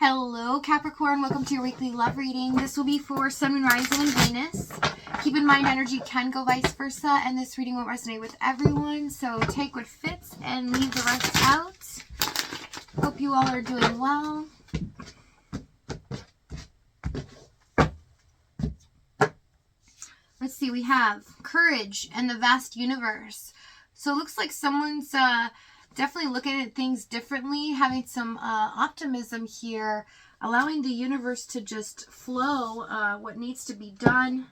Hello Capricorn, welcome to your weekly love reading. This will be for Sun, Moon, Rising, and Venus. Keep in mind energy can go vice versa, and this reading won't resonate with everyone, so take what fits and leave the rest out. Hope you all are doing well. Let's see, we have courage and the vast universe. So it looks like someone's definitely looking at things differently, having some optimism here, allowing the universe to just flow. What needs to be done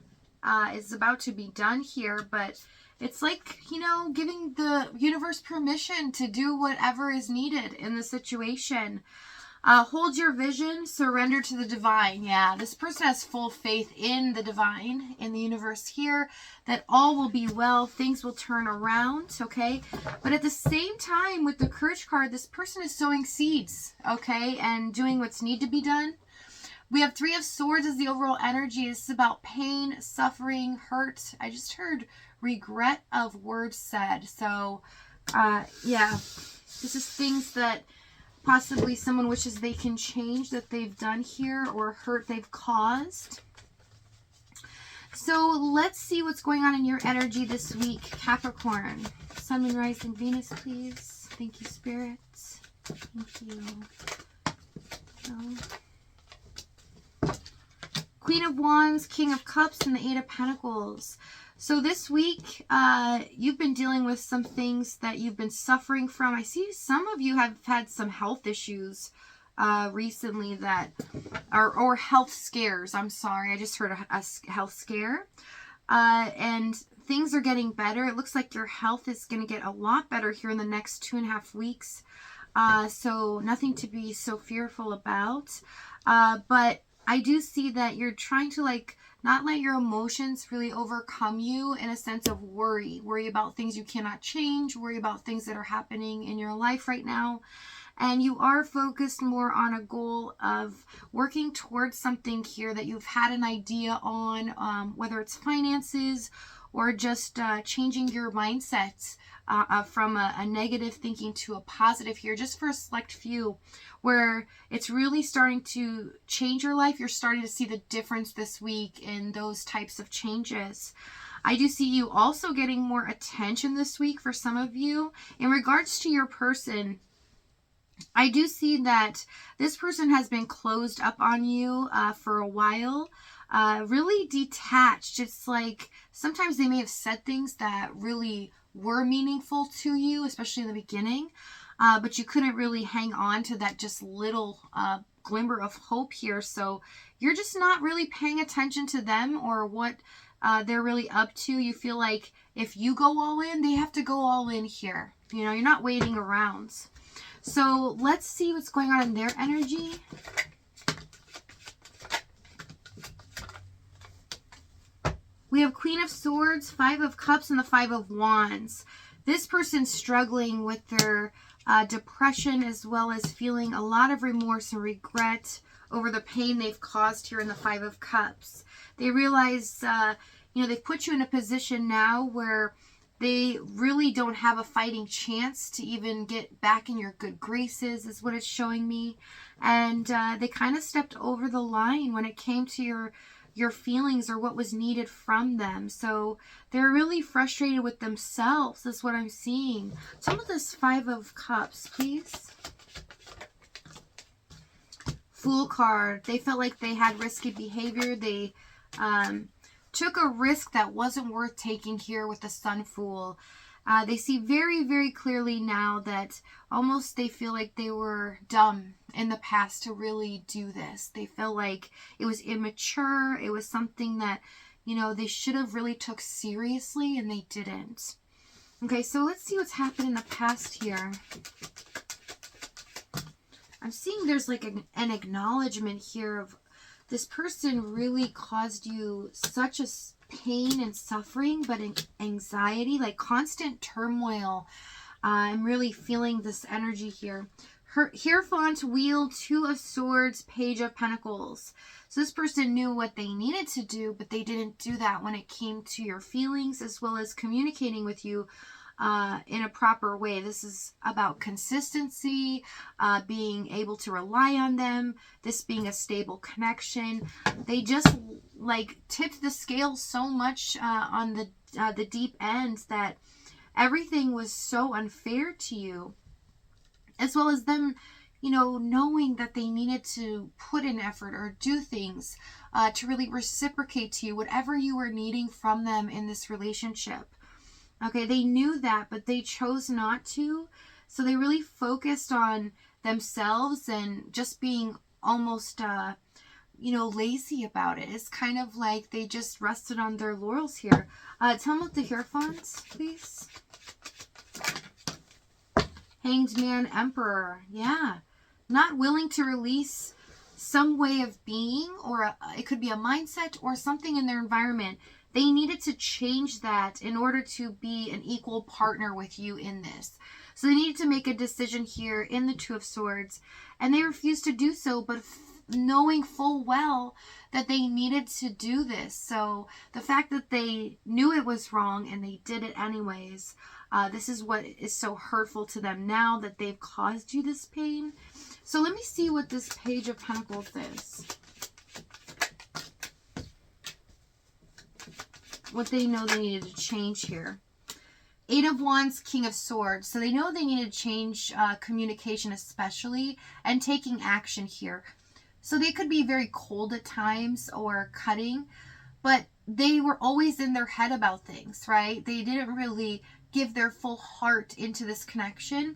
is about to be done here, but it's like, you know, giving the universe permission to do whatever is needed in the situation. Hold your vision, surrender to the divine. Yeah, this person has full faith in the divine, in the universe here, that all will be well, things will turn around, okay? But at the same time, with the courage card, this person is sowing seeds, okay, and doing what's need to be done. We have Three of Swords as the overall energy. This is about pain, suffering, hurt. I just heard regret of words said. So, yeah, this is things that possibly someone wishes they can change that they've done here, or hurt they've caused. So let's see what's going on in your energy this week, Capricorn. Sun, Moon, Rising, Venus, please. Thank you, Spirit. Thank you. Queen of Wands, King of Cups, and the Eight of Pentacles. So this week, you've been dealing with some things that you've been suffering from. I see some of you have had some health issues recently that are, or health scares. I'm sorry, I just heard a health scare. And things are getting better. It looks like your health is going to get a lot better here in the next 2.5 weeks. So nothing to be so fearful about. But I do see that you're trying to not let your emotions really overcome you in a sense of worry. Worry about things you cannot change. Worry about things that are happening in your life right now. And you are focused more on a goal of working towards something here that you've had an idea on, whether it's finances or just changing your mindset from a negative thinking to a positive here, just for a select few, where it's really starting to change your life. You're starting to see the difference this week in those types of changes. I do see you also getting more attention this week for some of you. In regards to your person, I do see that this person has been closed up on you for a while, really detached. It's like sometimes they may have said things that really were meaningful to you, especially in the beginning, but you couldn't really hang on to that just little glimmer of hope here. So you're just not really paying attention to them or what they're really up to. You feel like if you go all in, they have to go all in here. You know, you're not waiting around. So let's see what's going on in their energy. We have Queen of Swords, Five of Cups, and the Five of Wands. This person's struggling with their depression, as well as feeling a lot of remorse and regret over the pain they've caused here in the Five of Cups. They realize, they've put you in a position now where they really don't have a fighting chance to even get back in your good graces, is what it's showing me. And they kind of stepped over the line when it came to your feelings or what was needed from them. So they're really frustrated with themselves, is what I'm seeing. Some of this Five of Cups, please. Fool card. They felt like they had risky behavior. They took a risk that wasn't worth taking here with the Sun Fool. They see very, very clearly now that almost they feel like they were dumb in the past to really do this. They feel like it was immature. It was something that, they should have really took seriously, and they didn't. Okay, so let's see what's happened in the past here. I'm seeing there's like an acknowledgement here of this person really caused you such a pain and suffering, but anxiety, like constant turmoil. I'm really feeling this energy here. Hierophant, Wheel, Two of Swords, Page of Pentacles. So this person knew what they needed to do, but they didn't do that when it came to your feelings, as well as communicating with you in a proper way. This is about consistency, being able to rely on them, this being a stable connection. They just like tipped the scale so much on the deep end that everything was so unfair to you, as well as them, knowing that they needed to put in effort or do things to really reciprocate to you whatever you were needing from them in this relationship. Okay, they knew that, but they chose not to. So they really focused on themselves and just being almost, lazy about it. It's kind of like they just rested on their laurels here. Tell me what the Hierophants, please. Hanged Man, Emperor. Yeah. Not willing to release some way of being, or it could be a mindset or something in their environment. They needed to change that in order to be an equal partner with you in this. So they needed to make a decision here in the Two of Swords, and they refused to do so, but knowing full well that they needed to do this. So the fact that they knew it was wrong and they did it anyways, this is what is so hurtful to them now, that they've caused you this pain. So let me see what this Page of Pentacles is. What they know they needed to change here. Eight of Wands, King of Swords. So they know they need to change communication especially, and taking action here. So they could be very cold at times or cutting, but they were always in their head about things, right? They didn't really give their full heart into this connection.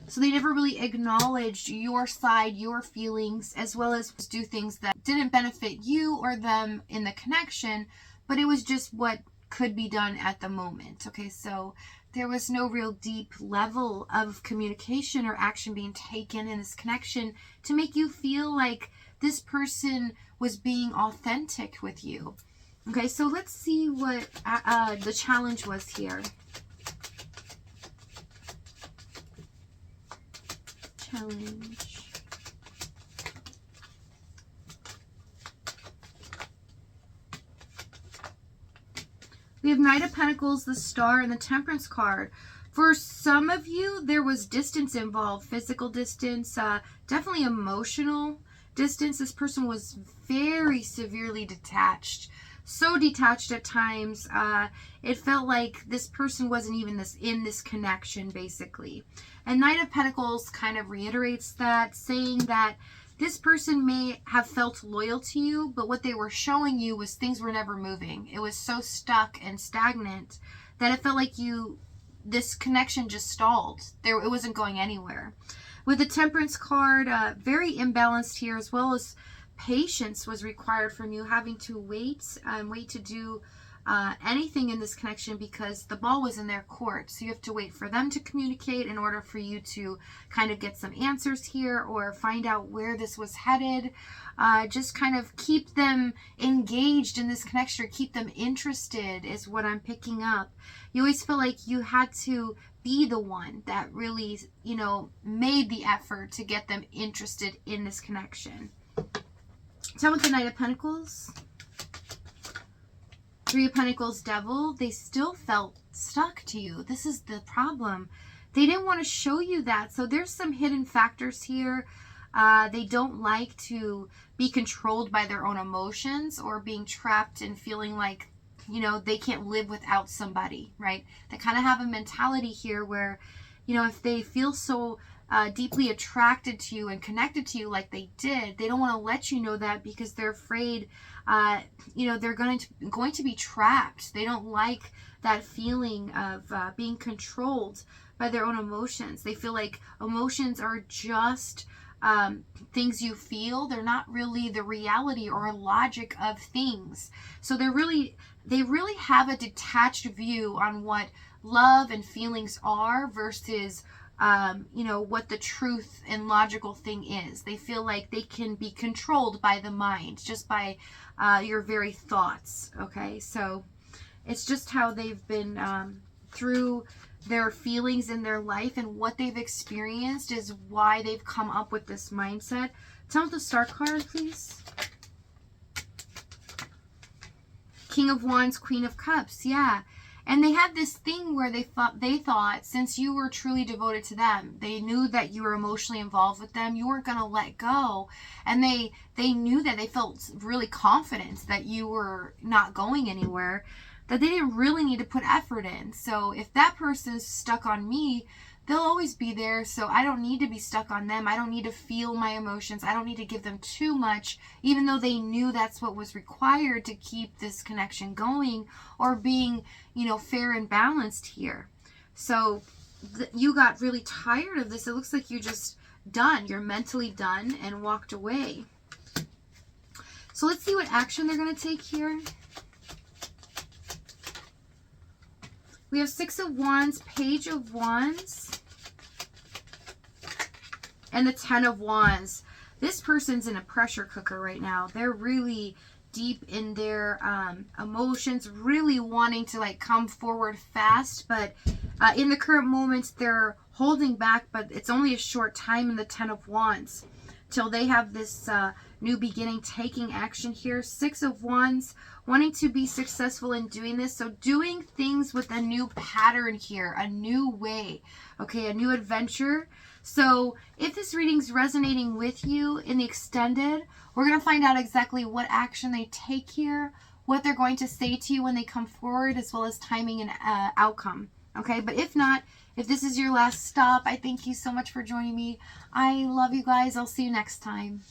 So they never really acknowledged your side, your feelings, as well as do things that didn't benefit you or them in the connection, but it was just what could be done at the moment. Okay, so there was no real deep level of communication or action being taken in this connection to make you feel like this person was being authentic with you. Okay, so let's see what the challenge was here. Challenge. We have Knight of Pentacles, the Star, and the Temperance card. For some of you, there was distance involved, physical distance, definitely emotional distance. This person was very severely detached. So detached at times, it felt like this person wasn't even in this connection, basically. And Knight of Pentacles kind of reiterates that, saying that this person may have felt loyal to you, but what they were showing you was things were never moving. It was so stuck and stagnant that it felt like this connection just stalled. It wasn't going anywhere. With the Temperance card, very imbalanced here, as well as patience was required from you, having to wait to do anything in this connection because the ball was in their court. So you have to wait for them to communicate in order for you to kind of get some answers here or find out where this was headed. Just kind of keep them engaged in this connection, or keep them interested is what I'm picking up. You always feel like you had to be the one that really, made the effort to get them interested in this connection. Tell me the Knight of Pentacles. Three of Pentacles, Devil. They still felt stuck to you. This is the problem. They didn't want to show you that. So there's some hidden factors here. They don't like to be controlled by their own emotions or being trapped and feeling like, they can't live without somebody, right? They kind of have a mentality here where, if they feel so deeply attracted to you and connected to you like they did, they don't want to let you know that because they're afraid, they're going to be trapped. They don't like that feeling of being controlled by their own emotions. They feel like emotions are just things you feel. They're not really the reality or logic of things. So they really have a detached view on what love and feelings are versus what the truth and logical thing is. They feel like they can be controlled by the mind, just by your very thoughts. Okay, so it's just how they've been through their feelings in their life, and what they've experienced is why they've come up with this mindset. Tell me the Star card, please. King of Wands, Queen of Cups. Yeah. And they had this thing where they thought since you were truly devoted to them, they knew that you were emotionally involved with them, you weren't going to let go. And they knew that, they felt really confident that you were not going anywhere, that they didn't really need to put effort in. So if that person's stuck on me, they'll always be there, so I don't need to be stuck on them. I don't need to feel my emotions. I don't need to give them too much, even though they knew that's what was required to keep this connection going or being, fair and balanced here. So you got really tired of this. It looks like you just done. You're mentally done and walked away. So let's see what action they're going to take here. We have Six of Wands, Page of Wands, and the Ten of Wands. This person's in a pressure cooker right now. They're really deep in their emotions, really wanting to come forward fast, but in the current moment, they're holding back, but it's only a short time in the Ten of Wands till they have this new beginning, taking action here. Six of Wands, wanting to be successful in doing this. So doing things with a new pattern here, a new way, okay, a new adventure. So if this reading's resonating with you in the extended, we're going to find out exactly what action they take here, what they're going to say to you when they come forward, as well as timing and outcome. Okay, but if not, if this is your last stop, I thank you so much for joining me. I love you guys. I'll see you next time.